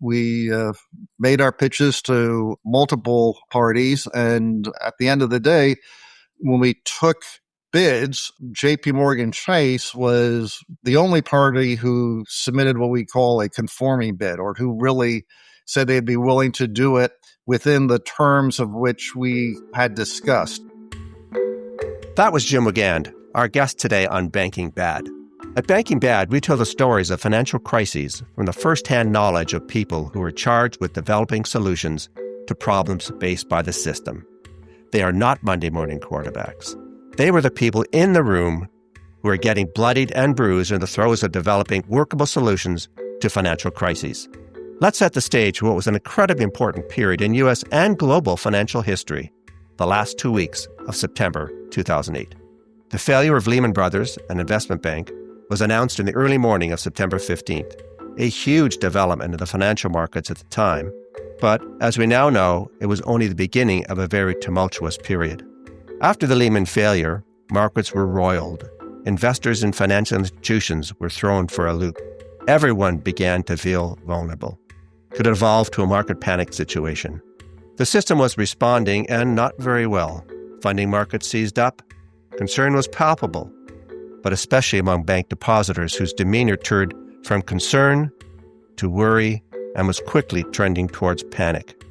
We made our pitches to multiple parties. And at the end of the day, when we took bids, JPMorgan Chase was the only party who submitted what we call a conforming bid, or who really said they'd be willing to do it within the terms of which we had discussed. That was Jim Wigand, our guest today on Banking Bad. At Banking Bad, we tell the stories of financial crises from the first-hand knowledge of people who are charged with developing solutions to problems faced by the system. They are not Monday morning quarterbacks. They were the people in the room who are getting bloodied and bruised in the throes of developing workable solutions to financial crises. Let's set the stage for what was an incredibly important period in U.S. and global financial history, the last 2 weeks of September 2008. The failure of Lehman Brothers, an investment bank, was announced in the early morning of September 15th, a huge development in the financial markets at the time. But as we now know, it was only the beginning of a very tumultuous period. After the Lehman failure, markets were roiled. Investors in financial institutions were thrown for a loop. Everyone began to feel vulnerable. Could evolve to a market panic situation. The system was responding, and not very well. Funding markets seized up. Concern was palpable, but especially among bank depositors whose demeanor turned from concern to worry and was quickly trending towards panic,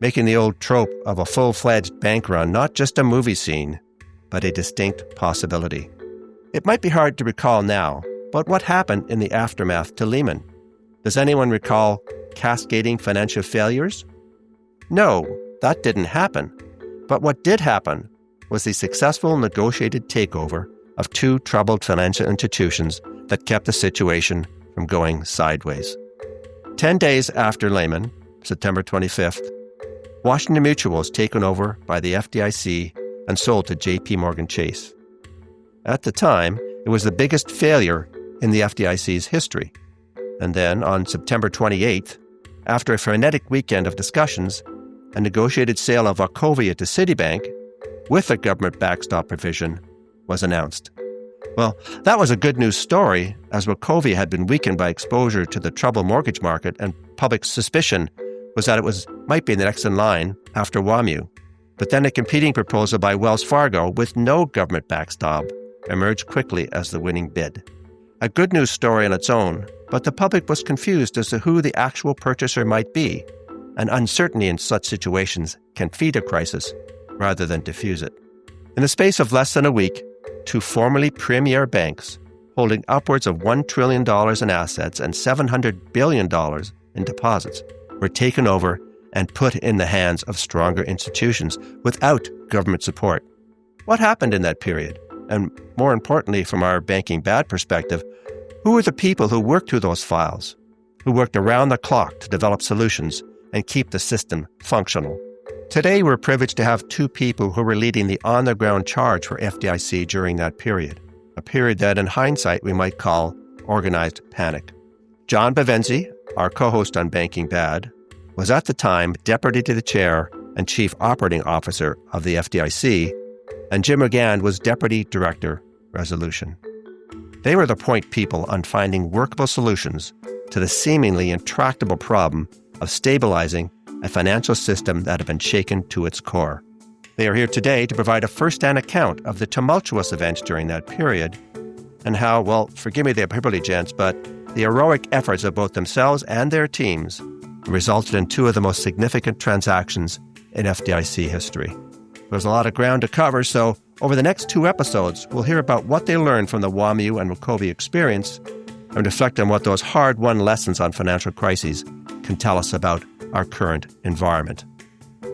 making the old trope of a full-fledged bank run not just a movie scene, but a distinct possibility. It might be hard to recall now, but what happened in the aftermath to Lehman? Does anyone recall cascading financial failures? No, that didn't happen. But what did happen was the successful negotiated takeover of two troubled financial institutions that kept the situation from going sideways. 10 days after Lehman, September 25th, Washington Mutual was taken over by the FDIC and sold to JPMorgan Chase. At the time, it was the biggest failure in the FDIC's history. And then, on September 28th, after a frenetic weekend of discussions, a negotiated sale of Wachovia to Citibank, with a government backstop provision, was announced. Well, that was a good news story, as Wachovia had been weakened by exposure to the troubled mortgage market, and public suspicion was that it might be the next in line after WaMu. But then a competing proposal by Wells Fargo with no government backstop emerged quickly as the winning bid. A good news story on its own, but the public was confused as to who the actual purchaser might be, and uncertainty in such situations can feed a crisis rather than diffuse it. In the space of less than a week, two formerly premier banks, holding upwards of $1 trillion in assets and $700 billion in deposits, were taken over and put in the hands of stronger institutions without government support. What happened in that period? And more importantly, from our Banking Bad perspective, who were the people who worked through those files, who worked around the clock to develop solutions and keep the system functional? Today, we're privileged to have two people who were leading the on-the-ground charge for FDIC during that period, a period that, in hindsight, we might call organized panic. John Bovenzi, our co-host on Banking Bad, was at the time Deputy to the Chair and Chief Operating Officer of the FDIC, and Jim Wigand was Deputy Director, Resolution. They were the point people on finding workable solutions to the seemingly intractable problem of stabilizing a financial system that had been shaken to its core. They are here today to provide a first-hand account of the tumultuous events during that period and how, well, forgive me the hyperbole, gents, but the heroic efforts of both themselves and their teams resulted in two of the most significant transactions in FDIC history. There's a lot of ground to cover, so over the next two episodes, we'll hear about what they learned from the WaMu and Wachovia experience and reflect on what those hard-won lessons on financial crises can tell us about our current environment.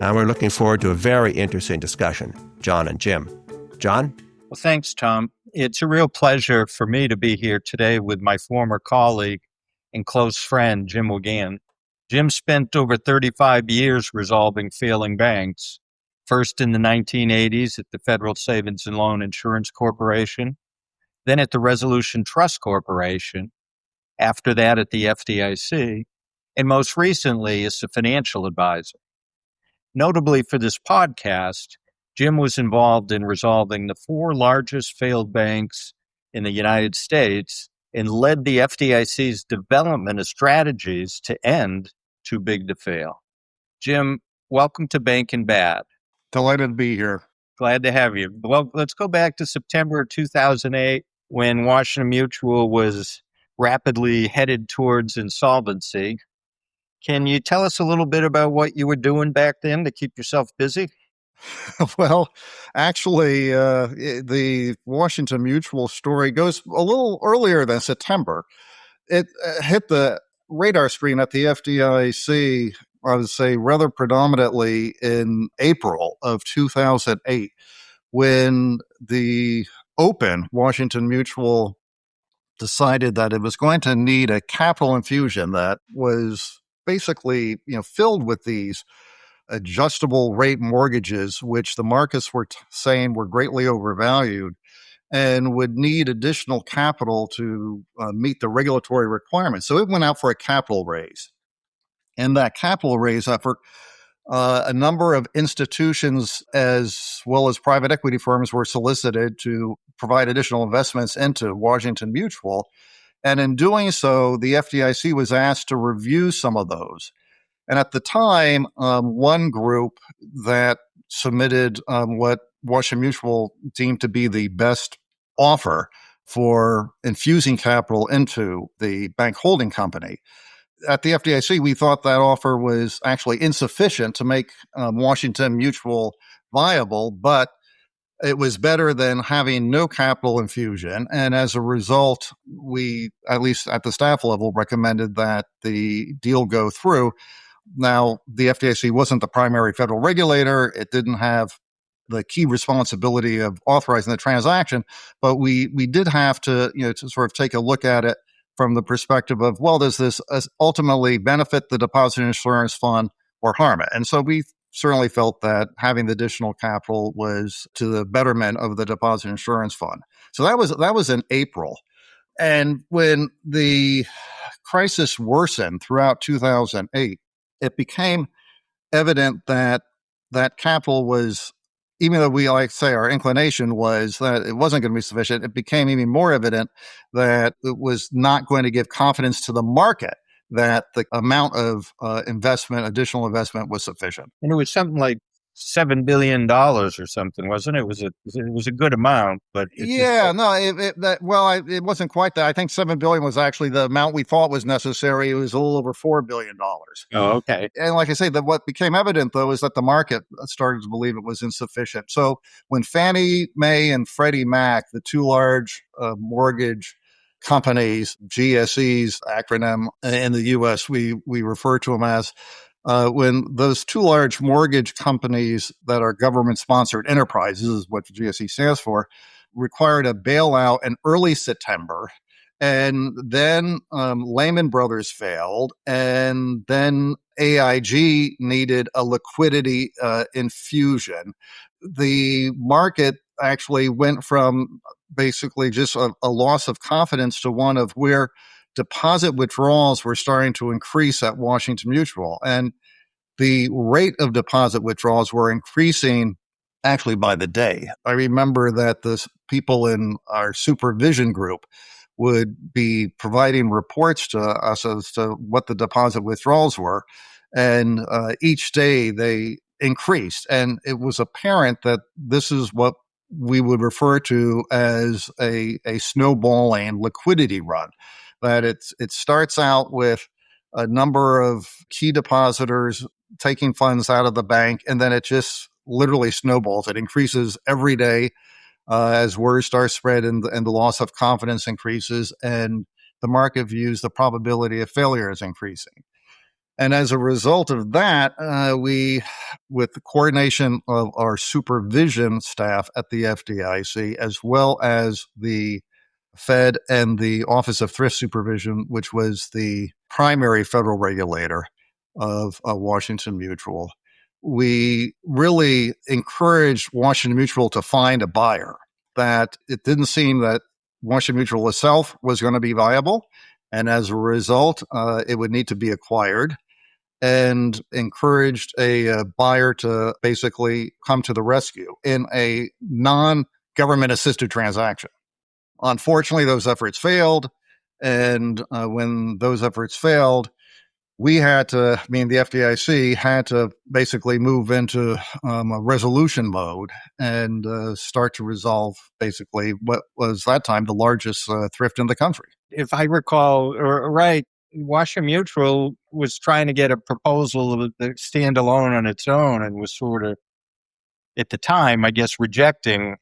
And we're looking forward to a very interesting discussion. John and Jim. John? Well, thanks, Tom. It's a real pleasure for me to be here today with my former colleague and close friend, Jim Wigand. Jim spent over 35 years resolving failing banks, first in the 1980s at the Federal Savings and Loan Insurance Corporation, then at the Resolution Trust Corporation, after that at the FDIC, and most recently as a financial advisor. Notably for this podcast, Jim was involved in resolving the four largest failed banks in the United States and led the FDIC's development of strategies to end too big to fail. Jim, welcome to Banking Bad. Delighted to be here. Glad to have you. Well, let's go back to September 2008 when Washington Mutual was rapidly headed towards insolvency. Can you tell us a little bit about what you were doing back then to keep yourself busy? Well, actually, the Washington Mutual story goes a little earlier than September. It hit the radar screen at the FDIC, I would say, rather predominantly in April of 2008, when the Open Washington Mutual decided that it was going to need a capital infusion that was basically, filled with these adjustable rate mortgages, which the markets were saying were greatly overvalued and would need additional capital to meet the regulatory requirements. So it went out for a capital raise. And that capital raise effort, a number of institutions as well as private equity firms were solicited to provide additional investments into Washington Mutual. And in doing so, the FDIC was asked to review some of those. And at the time, one group that submitted what Washington Mutual deemed to be the best offer for infusing capital into the bank holding company. At the FDIC, we thought that offer was actually insufficient to make Washington Mutual viable, but it was better than having no capital infusion. And as a result, we, at least at the staff level, recommended that the deal go through. Now, the FDIC wasn't the primary federal regulator. It didn't have the key responsibility of authorizing the transaction, but we did have to, to sort of take a look at it from the perspective of, well, does this ultimately benefit the deposit insurance fund or harm it? And so we certainly felt that having the additional capital was to the betterment of the deposit insurance fund. So that was in April. And when the crisis worsened throughout 2008, it became evident that that capital was, even though we like to say our inclination was that it wasn't going to be sufficient, it became even more evident that it was not going to give confidence to the market that the amount of additional investment was sufficient. And it was something like $7 billion or something, wasn't it? It was a good amount, but it wasn't quite that. I think $7 billion was actually the amount we thought was necessary. It was a little over $4 billion. Oh, okay. And like I say, that what became evident though is that the market started to believe it was insufficient. So when Fannie Mae and Freddie Mac, the two large mortgage companies, GSEs acronym in the U.S., we refer to them as. When those two large mortgage companies that are government-sponsored enterprises, is what the GSE stands for, required a bailout in early September, and then Lehman Brothers failed, and then AIG needed a liquidity infusion. The market actually went from basically just a loss of confidence to one of where deposit withdrawals were starting to increase at Washington Mutual. And the rate of deposit withdrawals were increasing actually by the day. I remember that the people in our supervision group would be providing reports to us as to what the deposit withdrawals were. And each day they increased. And it was apparent that this is what we would refer to as a snowballing liquidity run. That it starts out with a number of key depositors taking funds out of the bank, and then it just literally snowballs. It increases every day as words start spread and the loss of confidence increases, and the market views the probability of failure is increasing. And as a result of that, we, with the coordination of our supervision staff at the FDIC, as well as the Fed and the Office of Thrift Supervision, which was the primary federal regulator of Washington Mutual, we really encouraged Washington Mutual to find a buyer. That it didn't seem that Washington Mutual itself was going to be viable, and as a result, it would need to be acquired, and encouraged a buyer to basically come to the rescue in a non-government assisted transaction. Unfortunately, those efforts failed. And when those efforts failed, we had to, the FDIC had to basically move into a resolution mode and start to resolve basically what was that time the largest thrift in the country. If I recall right, Washington Mutual was trying to get a proposal to stand alone on its own and was sort of, at the time, I guess, rejecting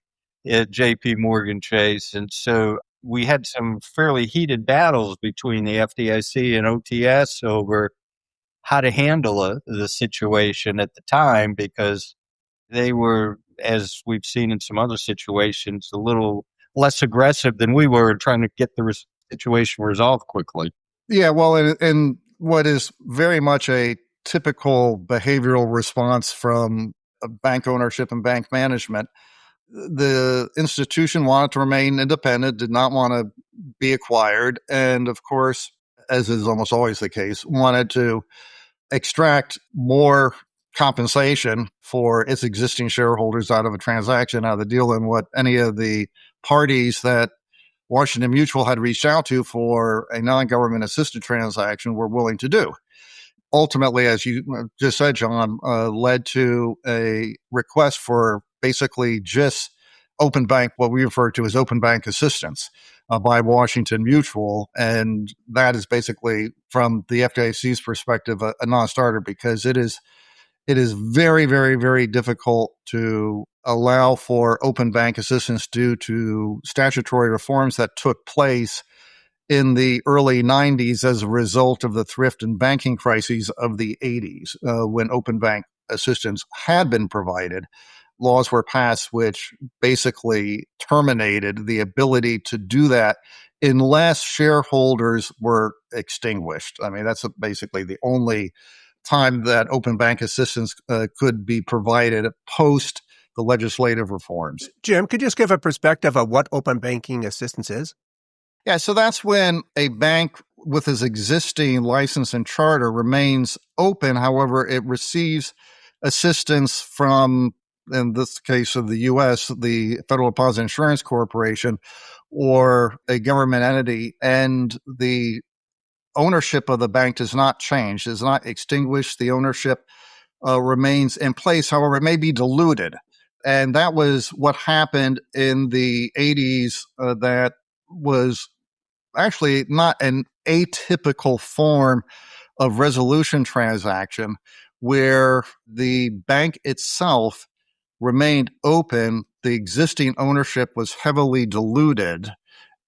JPMorgan Chase. And so we had some fairly heated battles between the FDIC and OTS over how to handle the situation at the time, because they were, as we've seen in some other situations, a little less aggressive than we were in trying to get the situation resolved quickly. Yeah, well, and what is very much a typical behavioral response from bank ownership and bank management, the institution wanted to remain independent, did not want to be acquired, and of course, as is almost always the case, wanted to extract more compensation for its existing shareholders out of a transaction, out of the deal, than what any of the parties that Washington Mutual had reached out to for a non-government assisted transaction were willing to do. Ultimately, as you just said, John, led to a request for basically just open bank, what we refer to as open bank assistance by Washington Mutual. And that is basically, from the FDIC's perspective, a non-starter, because it is very, very, very difficult to allow for open bank assistance due to statutory reforms that took place in the early 90s as a result of the thrift and banking crises of the 80s, when open bank assistance had been provided. Laws were passed which basically terminated the ability to do that unless shareholders were extinguished. That's basically the only time that open bank assistance could be provided post the legislative reforms. Jim, could you just give a perspective of what open banking assistance is? Yeah, so that's when a bank with its existing license and charter remains open. However, it receives assistance from, in this case of the U.S., the Federal Deposit Insurance Corporation, or a government entity, and the ownership of the bank does not change, does not extinguish. The ownership remains in place. However, it may be diluted. And that was what happened in the 80s. That was actually not an atypical form of resolution transaction, where the bank itself remained open, the existing ownership was heavily diluted,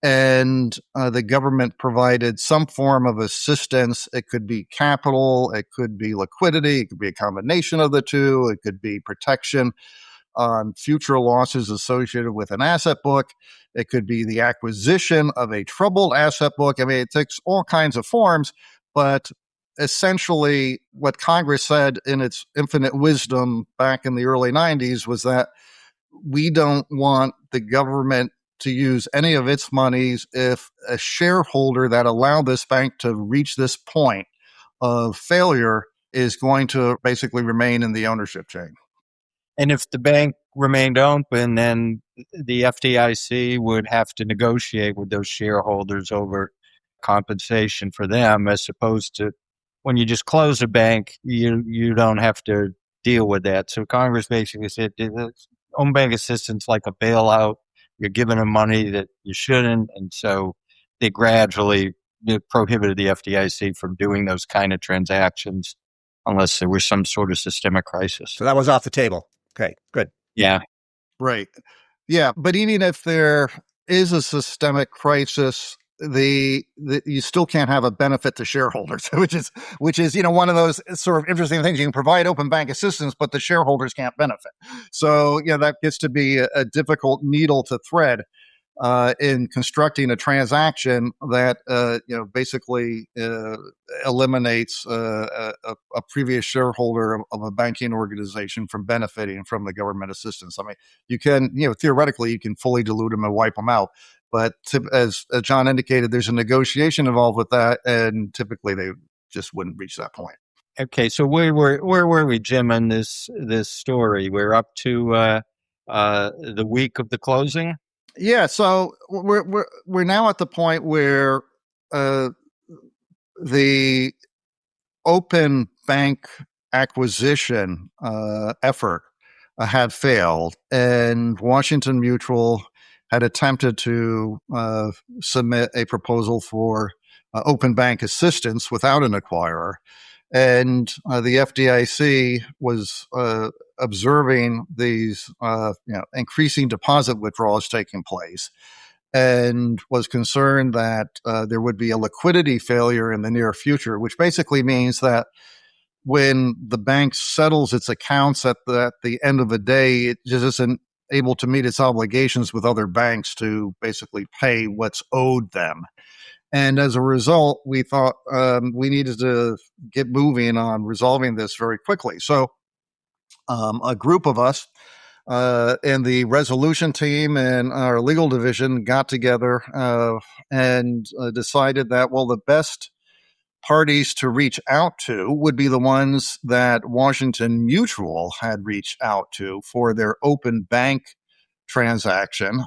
and the government provided some form of assistance. It could be capital, it could be liquidity, it could be a combination of the two, it could be protection on future losses associated with an asset book. It could be the acquisition of a troubled asset book. It takes all kinds of forms, but essentially what Congress said in its infinite wisdom back in the early 90s was that we don't want the government to use any of its monies if a shareholder that allowed this bank to reach this point of failure is going to basically remain in the ownership chain. And if the bank remained open, then the FDIC would have to negotiate with those shareholders over compensation for them, as opposed to when you just close a bank, you don't have to deal with that. So Congress basically said, own bank assistance like a bailout. You're giving them money that you shouldn't. And so they gradually prohibited the FDIC from doing those kind of transactions unless there was some sort of systemic crisis. So that was off the table. Okay, good. Yeah. Right. Yeah. But even if there is a systemic crisis, you still can't have a benefit to shareholders, which is one of those sort of interesting things. You can provide open bank assistance, but the shareholders can't benefit. So that gets to be a difficult needle to thread in constructing a transaction that basically eliminates a previous shareholder of a banking organization from benefiting from the government assistance. You can theoretically you can fully dilute them and wipe them out. But as John indicated, there's a negotiation involved with that, and typically they just wouldn't reach that point. Okay, so where were we, Jim, in this story? We're up to the week of the closing. Yeah, so we're now at the point where the open bank acquisition effort had failed, and Washington Mutual had attempted to submit a proposal for open bank assistance without an acquirer. And the FDIC was observing these increasing deposit withdrawals taking place, and was concerned that there would be a liquidity failure in the near future, which basically means that when the bank settles its accounts at the end of the day, it just isn't able to meet its obligations with other banks to basically pay what's owed them. And as a result, we thought we needed to get moving on resolving this very quickly. So a group of us in the resolution team and our legal division got together and decided that, well, the best parties to reach out to would be the ones that Washington Mutual had reached out to for their open bank transaction,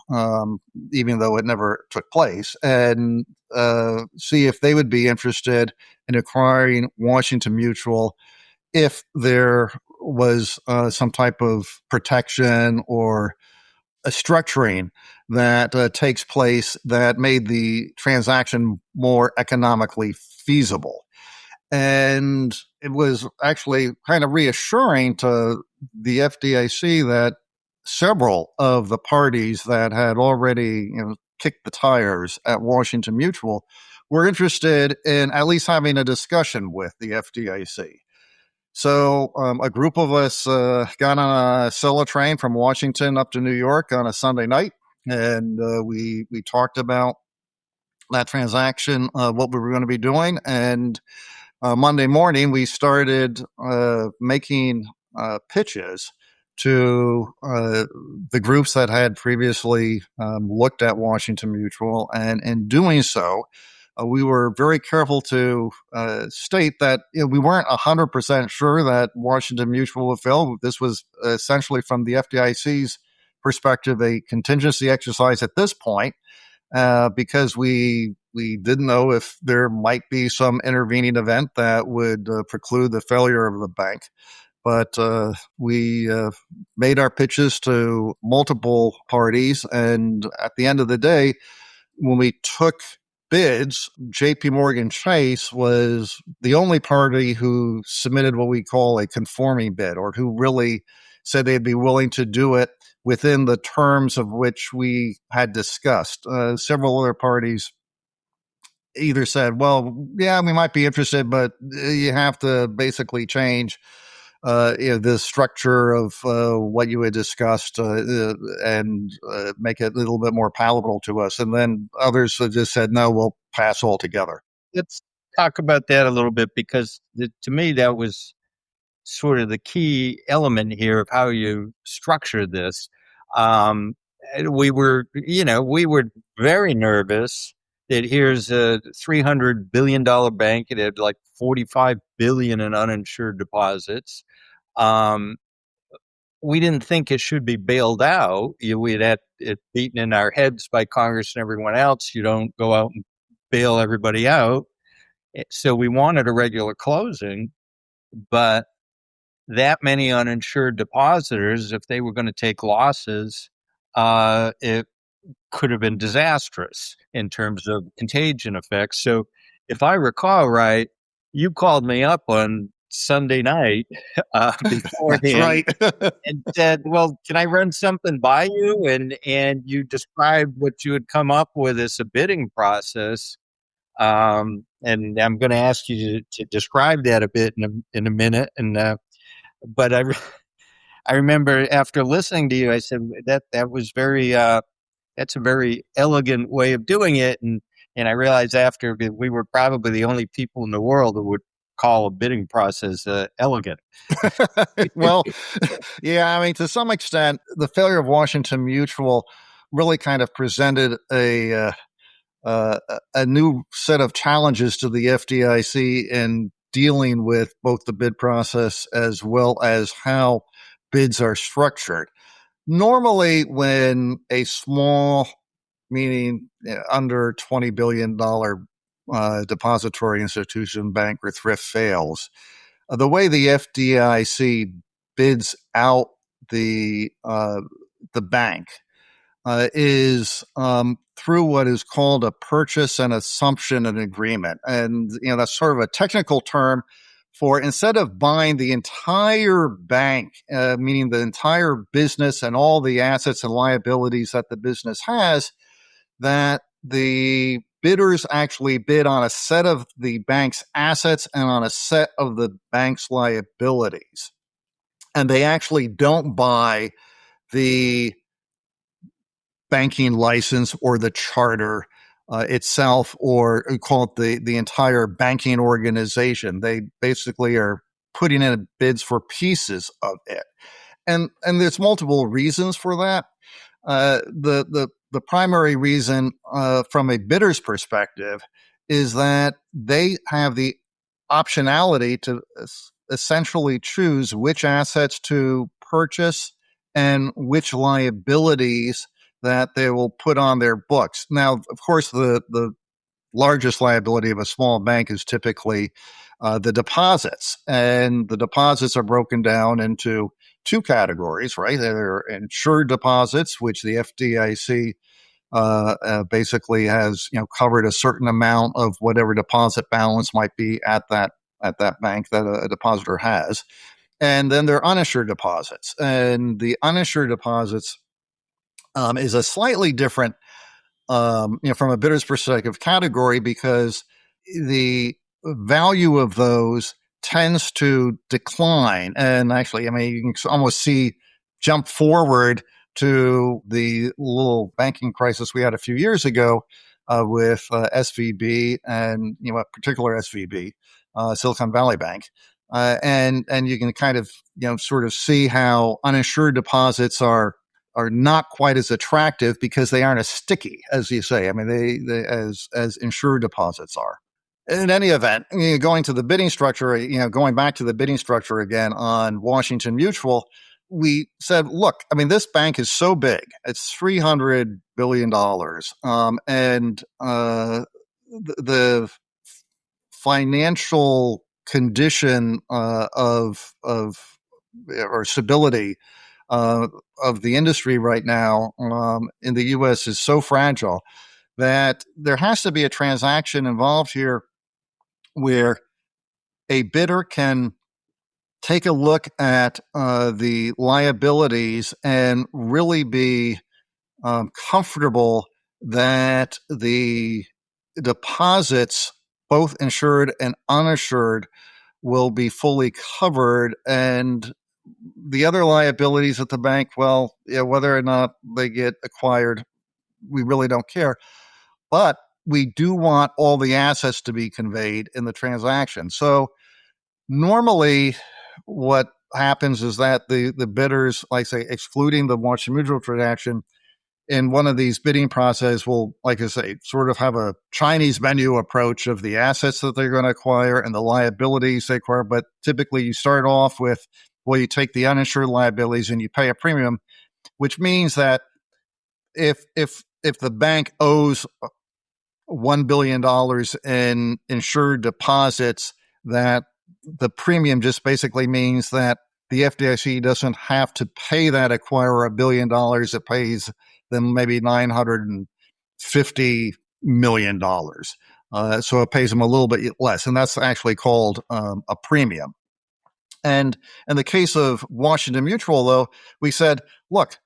even though it never took place, and see if they would be interested in acquiring Washington Mutual if there was some type of protection or a structuring that takes place that made the transaction more economically feasible. And it was actually kind of reassuring to the FDIC that several of the parties that had already kicked the tires at Washington Mutual were interested in at least having a discussion with the FDIC. So a group of us got on a solo train from Washington up to New York on a Sunday night, and we talked about that transaction, what we were going to be doing. And Monday morning, we started making pitches to the groups that had previously looked at Washington Mutual. And in doing so, we were very careful to state that we weren't 100% sure that Washington Mutual would fail. This was essentially, from the FDIC's perspective, a contingency exercise at this point, because we didn't know if there might be some intervening event that would preclude the failure of the bank. But we made our pitches to multiple parties, and at the end of the day, when we took bids, JPMorgan Chase was the only party who submitted what we call a conforming bid, or who really said they'd be willing to do it within the terms of which we had discussed. Several other parties either said, well, yeah, we might be interested, but you have to basically change the structure of what you had discussed and make it a little bit more palatable to us. And then others just said, no, we'll pass altogether. Let's talk about that a little bit, because to me, that was sort of the key element here of how you structure this. We were very nervous that here's a $300 billion bank. It had like $45 billion in uninsured deposits. We didn't think it should be bailed out. We'd had it beaten in our heads by Congress and everyone else. You don't go out and bail everybody out. So we wanted a regular closing, but that many uninsured depositors, if they were going to take losses, it could have been disastrous in terms of contagion effects. So if I recall right, you called me up on Sunday night beforehand and said, well, can I run something by you? And you described what you had come up with as a bidding process. And I'm going to ask you to describe that a bit in a minute. But I remember after listening to you, I said that was that's a very elegant way of doing it. And I realized after we were probably the only people in the world who would call a bidding process elegant. Well, yeah, I mean, to some extent, the failure of Washington Mutual really kind of presented a new set of challenges to the FDIC in dealing with both the bid process as well as how bids are structured. Normally, when a small, meaning under $20 billion depository institution, bank, or thrift fails. The way the FDIC bids out the bank is through what is called a purchase and assumption and agreement. And, that's sort of a technical term for, instead of buying the entire bank, meaning the entire business and all the assets and liabilities that the business has, that the bidders actually bid on a set of the bank's assets and on a set of the bank's liabilities. And they actually don't buy the banking license or the charter itself, or call it the entire banking organization. They basically are putting in bids for pieces of it. And there's multiple reasons for that. The primary reason from a bidder's perspective is that they have the optionality to essentially choose which assets to purchase and which liabilities that they will put on their books. Now, of course, the largest liability of a small bank is typically the deposits, and the deposits are broken down into two categories, right? There are insured deposits, which the FDIC basically has, covered a certain amount of whatever deposit balance might be at that bank that a depositor has. And then there are uninsured deposits, and the uninsured deposits is a slightly different, from a bidder's perspective, category, because the value of those tends to decline. And actually, you can almost jump forward to the little banking crisis we had a few years ago with SVB and, a particular SVB, Silicon Valley Bank. And you can kind of, sort of see how uninsured deposits are not quite as attractive because they aren't as sticky, as you say. They as insured deposits are. In any event, going to the bidding structure, going back to the bidding structure again on Washington Mutual, we said, look, this bank is so big, it's $300 billion. And the financial condition or stability of the industry right now in the U.S. is so fragile that there has to be a transaction involved here where a bidder can take a look at the liabilities and really be comfortable that the deposits, both insured and uninsured, will be fully covered, and the other liabilities at the bank, whether or not they get acquired, we really don't care. But we do want all the assets to be conveyed in the transaction. So normally what happens is that the bidders, like say, excluding the Washington Mutual transaction, in one of these bidding process will, like I say, sort of have a Chinese menu approach of the assets that they're going to acquire and the liabilities they acquire. But typically you start off with, you take the uninsured liabilities and you pay a premium, which means that if the bank owes $1 billion in insured deposits, that the premium just basically means that the FDIC doesn't have to pay that acquirer $1 billion. It pays them maybe $950 million. So it pays them a little bit less. And that's actually called a premium. And in the case of Washington Mutual, though, we said, look,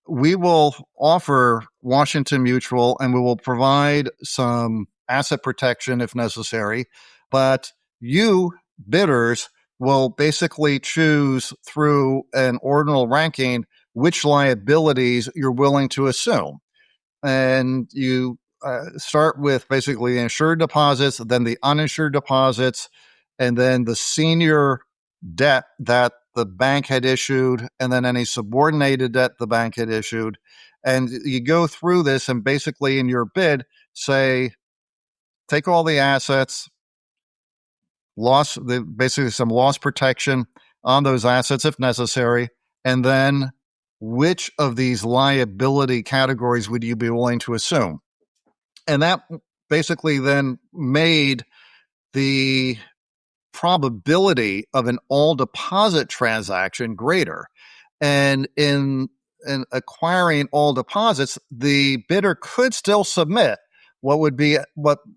we will offer Washington Mutual and we will provide some asset protection if necessary, but you bidders will basically choose through an ordinal ranking which liabilities you're willing to assume. And you start with basically the insured deposits, then the uninsured deposits, and then the senior debt that the bank had issued, and then any subordinated debt the bank had issued. And you go through this and basically in your bid say, take all the assets, basically some loss protection on those assets if necessary, and then which of these liability categories would you be willing to assume? And that basically then made the probability of an all deposit transaction greater. And in acquiring all deposits, the bidder could still submit what we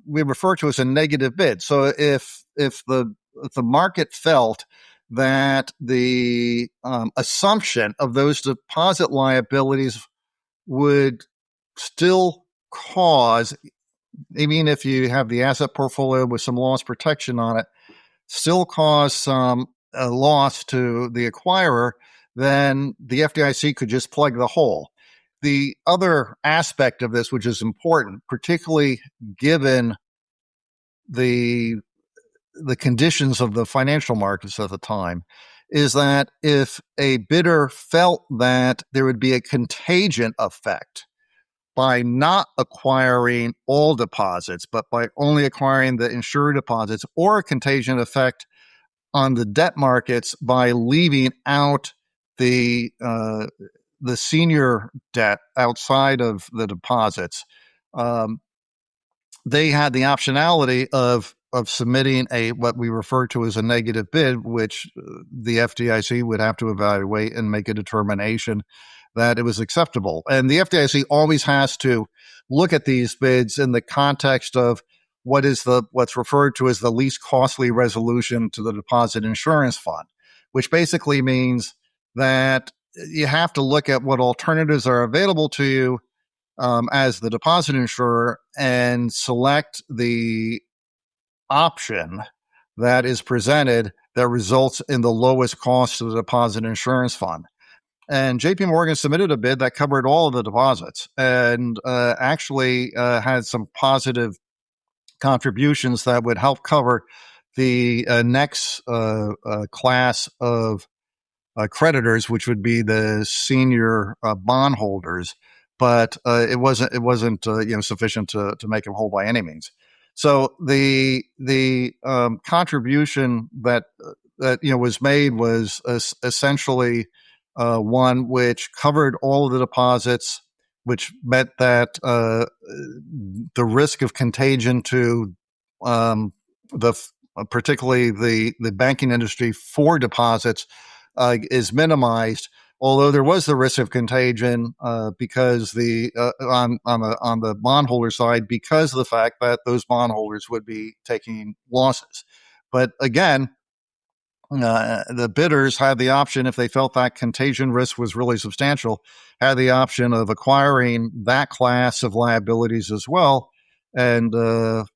refer to as a negative bid. So if the market felt that the assumption of those deposit liabilities would still cause, even if you have the asset portfolio with some loss protection on it, still cause some loss to the acquirer, then the FDIC could just plug the hole. The other aspect of this, which is important, particularly given the conditions of the financial markets at the time, is that if a bidder felt that there would be a contagion effect by not acquiring all deposits, but by only acquiring the insured deposits, or a contagion effect on the debt markets by leaving out the senior debt outside of the deposits, they had the optionality of submitting what we refer to as a negative bid, which the FDIC would have to evaluate and make a determination that it was acceptable. And the FDIC always has to look at these bids in the context of what's referred to as the least costly resolution to the deposit insurance fund, which basically means that you have to look at what alternatives are available to you as the deposit insurer and select the option that is presented that results in the lowest cost to the deposit insurance fund. And JPMorgan submitted a bid that covered all of the deposits and actually had some positive contributions that would help cover the next class of creditors, which would be the senior bondholders. But it wasn't sufficient to make them whole by any means. So the contribution that was made was essentially one which covered all of the deposits, which meant that the risk of contagion to particularly the banking industry for deposits is minimized. Although there was the risk of contagion because on the bondholder side, because of the fact that those bondholders would be taking losses. But again, the bidders had the option, if they felt that contagion risk was really substantial, had the option of acquiring that class of liabilities as well, and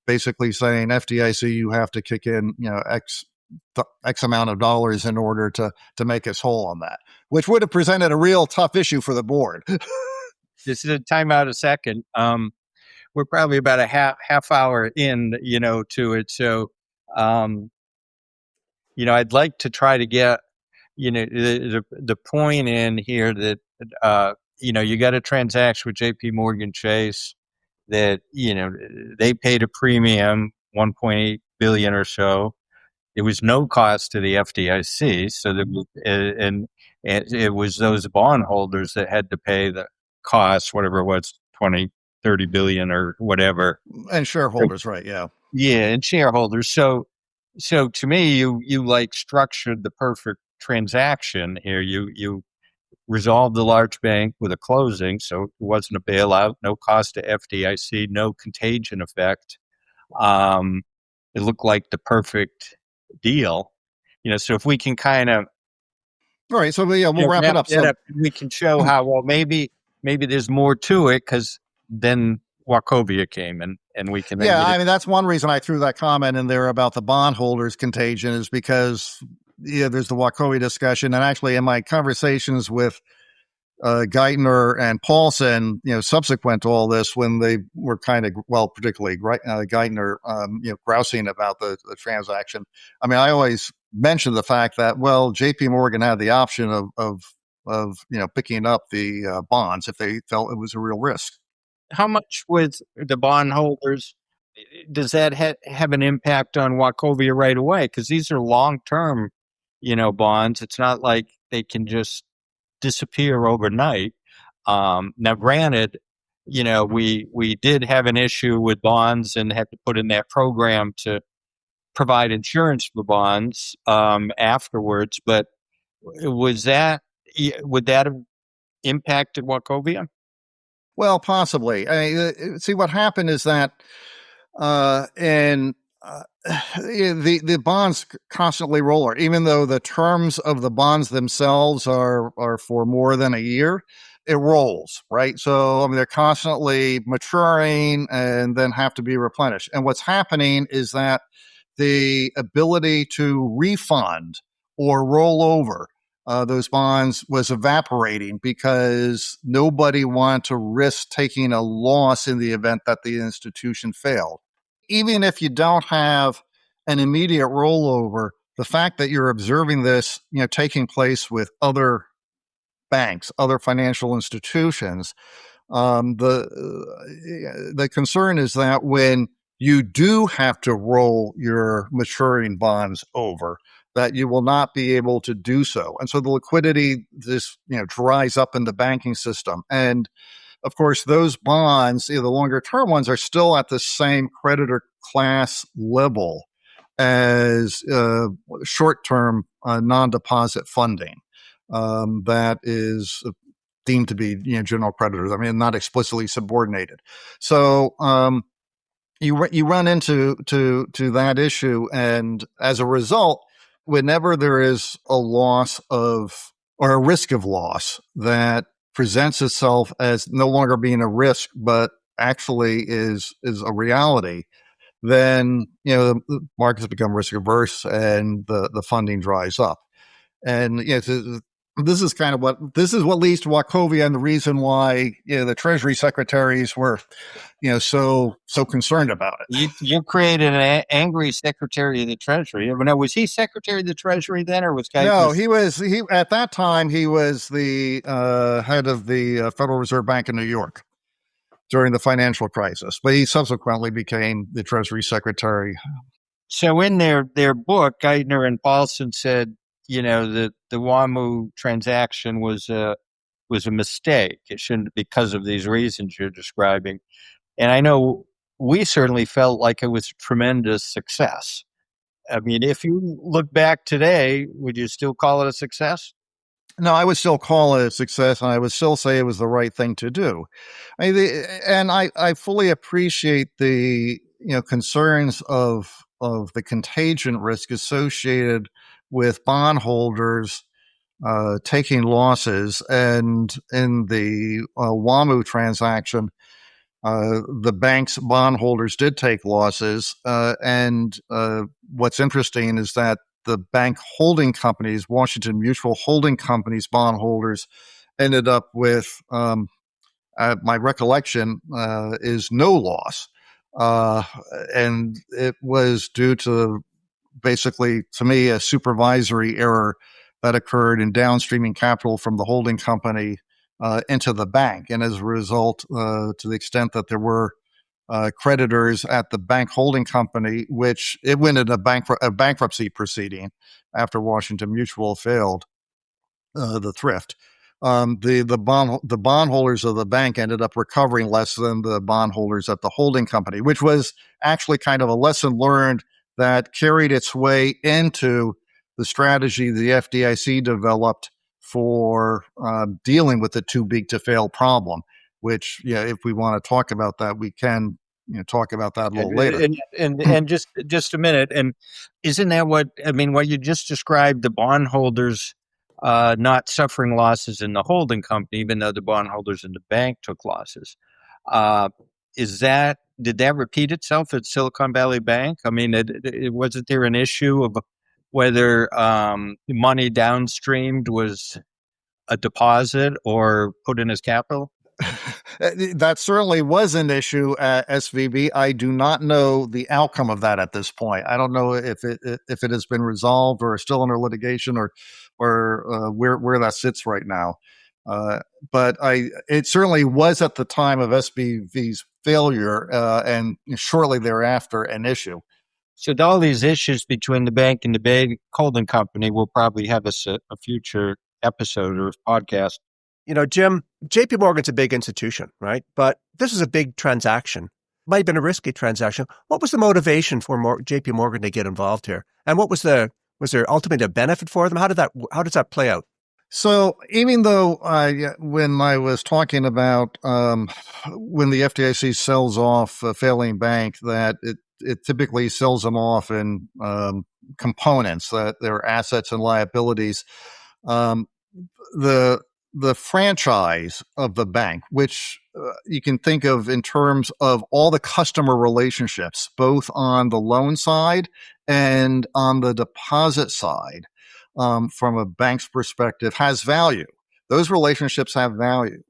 basically saying, FDIC, you have to kick in X amount of dollars in order to make us whole on that, which would have presented a real tough issue for the board. Just to time out a second. We're probably about a half hour in, to it. So, I'd like to try to get, the point in here that, you got a transaction with JPMorgan Chase that, they paid a premium, 1.8 billion or so. It was no cost to the FDIC. So and it was those bondholders that had to pay the cost, whatever it was, 20, 30 billion or whatever. And shareholders, right. Yeah. Yeah. And shareholders. So to me, you like structured the perfect transaction here. You resolved the large bank with a closing. So it wasn't a bailout, no cost to FDIC, no contagion effect. It looked like the perfect deal, so if we can kind of, all right, so we'll wrap it up. So we can show how, well, maybe there's more to it, because then Wachovia came and we can. Yeah, I mean, that's one reason I threw that comment in there about the bondholders contagion, is because there's the Wachovia discussion, and actually in my conversations with Geithner and Paulson, subsequent to all this, when they were kind of, particularly Geithner, grousing about the transaction. I mean, I always mention the fact that, JPMorgan had the option of picking up the bonds if they felt it was a real risk. How much with the bondholders does that have an impact on Wachovia right away? Because these are long-term, bonds. It's not like they can just disappear overnight. Now, granted, we did have an issue with bonds and had to put in that program to provide insurance for bonds afterwards. But would that have impacted Wachovia? Well, possibly. See, what happened is that and the bonds constantly roll, even though the terms of the bonds themselves are for more than a year. It rolls, right? So, they're constantly maturing and then have to be replenished. And what's happening is that the ability to refund or roll over those bonds was evaporating because nobody wanted to risk taking a loss in the event that the institution failed. Even if you don't have an immediate rollover, the fact that you're observing this, taking place with other banks, other financial institutions, the concern is that when you do have to roll your maturing bonds over, that you will not be able to do so. And so the liquidity just, dries up in the banking system. And of course, those bonds, the longer term ones, are still at the same creditor class level as short term non-deposit funding that is deemed to be general creditors. Not explicitly subordinated. So you run into that issue, and as a result, whenever there is a loss of or a risk of loss that presents itself as no longer being a risk, but actually is a reality, then the markets become risk averse and the funding dries up. And this is what leads to Wachovia, and the reason why the Treasury secretaries were so concerned about it. You created an angry Secretary of the Treasury. Now, was he Secretary of the Treasury then, or was Guy? No, he at that time he was the head of the Federal Reserve Bank in New York during the financial crisis, but he subsequently became the Treasury Secretary. So in their book, Geithner and Paulson said, that the WaMu transaction was a mistake. It shouldn't, because of these reasons you're describing. And I know we certainly felt like it was a tremendous success. If you look back today, would you still call it a success? No, I would still call it a success, and I would still say it was the right thing to do. I fully appreciate the concerns of the contagion risk associated with bondholders taking losses, and in the WaMu transaction, the bank's bondholders did take losses. And what's interesting is that the bank holding companies, Washington Mutual holding companies, bondholders ended up with, my recollection is no loss. And it was due to basically, to me, a supervisory error that occurred in downstreaming capital from the holding company into the bank. And as a result, to the extent that there were creditors at the bank holding company, which it went into a bankruptcy proceeding after Washington Mutual failed the thrift. The bondholders of the bank ended up recovering less than the bondholders at the holding company, which was actually kind of a lesson learned that carried its way into the strategy the FDIC developed for dealing with the too big to fail problem, which, if we want to talk about that, we can talk about that a little later. And just a minute. And isn't that what you just described, the bondholders not suffering losses in the holding company, even though the bondholders in the bank took losses? Did that repeat itself at Silicon Valley Bank? Wasn't there an issue of whether money downstreamed was a deposit or put in as capital? That certainly was an issue at SVB. I do not know the outcome of that at this point. I don't know if it has been resolved or is still under litigation or where that sits right now. But it certainly was at the time of SVB's failure, and shortly thereafter, an issue. So all these issues between the bank and the bank holding company will probably have us a future episode or podcast Jim, JPMorgan's a big institution, right? But this is a big transaction. Might have been a risky transaction. What was the motivation for JPMorgan to get involved here? And was there ultimately a benefit for them? How does that play out? So even though when I was talking about when the FDIC sells off a failing bank, that it typically sells them off in components, that their assets and liabilities, the franchise of the bank, which you can think of in terms of all the customer relationships, both on the loan side and on the deposit side, from a bank's perspective, has value. Those relationships have value.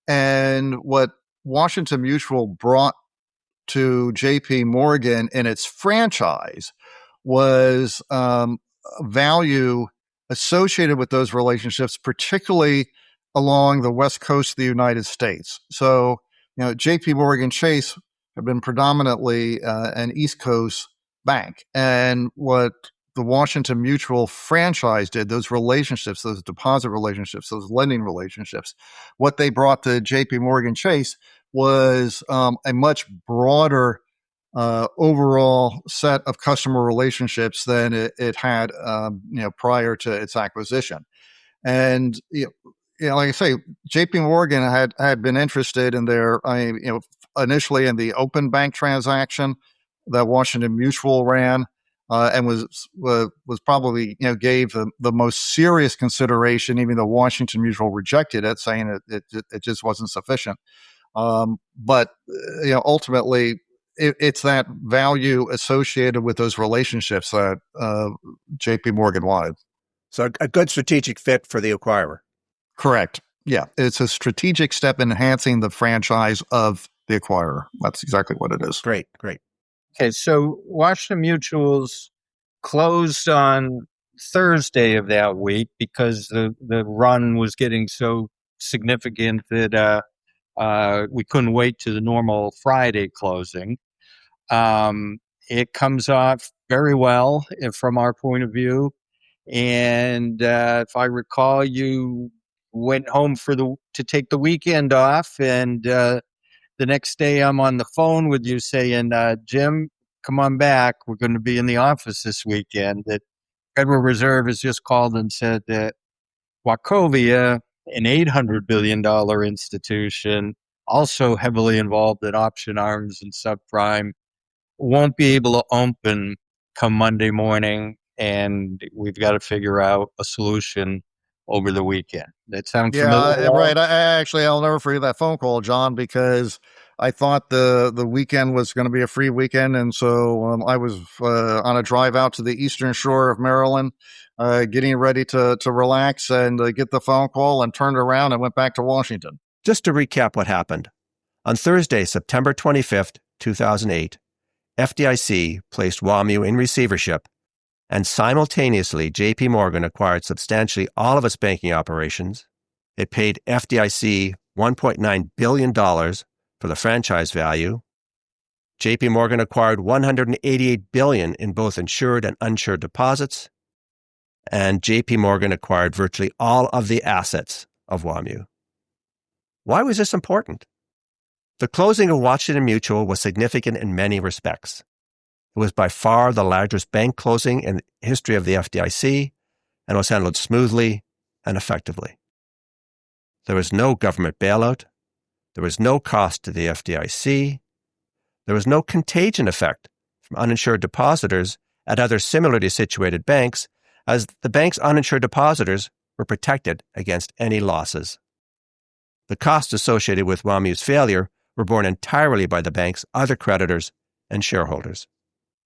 And what Washington Mutual brought to JPMorgan in its franchise was value associated with those relationships, particularly along the West Coast of the United States. So, JPMorgan Chase have been predominantly an East Coast bank. And what the Washington Mutual franchise did, those relationships, those deposit relationships, those lending relationships, what they brought to JPMorgan Chase was a much broader overall set of customer relationships than it had, prior to its acquisition. And, like I say, JPMorgan had been interested in initially in the open bank transaction that Washington Mutual ran, and was probably, gave the most serious consideration, even though Washington Mutual rejected it, saying it just wasn't sufficient. But ultimately, it's that value associated with those relationships that JPMorgan wanted. So a good strategic fit for the acquirer. Correct. Yeah, it's a strategic step in enhancing the franchise of the acquirer. That's exactly what it is. Great. Okay, so Washington Mutual's closed on Thursday of that week because the run was getting so significant that we couldn't wait to the normal Friday closing. It comes off very well from our point of view. And if I recall, you went home to take the weekend off, and the next day I'm on the phone with you saying, Jim, come on back. We're going to be in the office this weekend. That Federal Reserve has just called and said that Wachovia, an $800 billion institution, also heavily involved in option arms and subprime, won't be able to open come Monday morning, and we've got to figure out a solution over the weekend. That sounds familiar? Yeah, right. I'll never forget that phone call, John, because I thought the weekend was going to be a free weekend, and so I was on a drive out to the eastern shore of Maryland, getting ready to relax, and get the phone call, and turned around and went back to Washington. Just to recap what happened. On Thursday, September 25th, 2008, FDIC placed WaMu in receivership, and simultaneously JPMorgan acquired substantially all of its banking operations. It paid FDIC $1.9 billion for the franchise value. JPMorgan acquired $188 billion in both insured and uninsured deposits, and JPMorgan acquired virtually all of the assets of WaMu. Why was this important? The closing of Washington Mutual was significant in many respects. It was by far the largest bank closing in the history of the FDIC and was handled smoothly and effectively. There was no government bailout. There was no cost to the FDIC. There was no contagion effect from uninsured depositors at other similarly situated banks, as the bank's uninsured depositors were protected against any losses. The costs associated with WaMu's failure were borne entirely by the bank's other creditors and shareholders.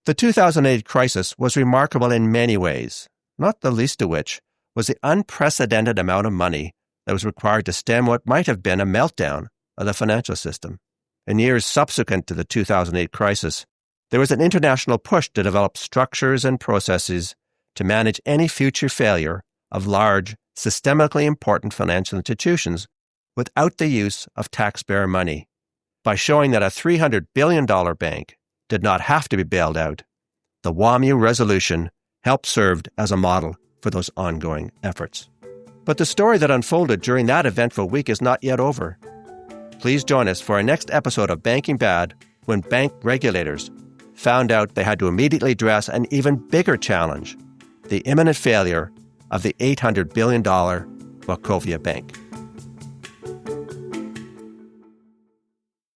The 2008 crisis was remarkable in many ways, not the least of which was the unprecedented amount of money that was required to stem what might have been a meltdown of the financial system. In years subsequent to the 2008 crisis, there was an international push to develop structures and processes to manage any future failure of large, systemically important financial institutions without the use of taxpayer money. By showing that a $300 billion bank did not have to be bailed out, the WaMu resolution helped serve as a model for those ongoing efforts. But the story that unfolded during that eventful week is not yet over. Please join us for our next episode of Banking Bad, when bank regulators found out they had to immediately address an even bigger challenge, the imminent failure of the $800 billion Wachovia Bank.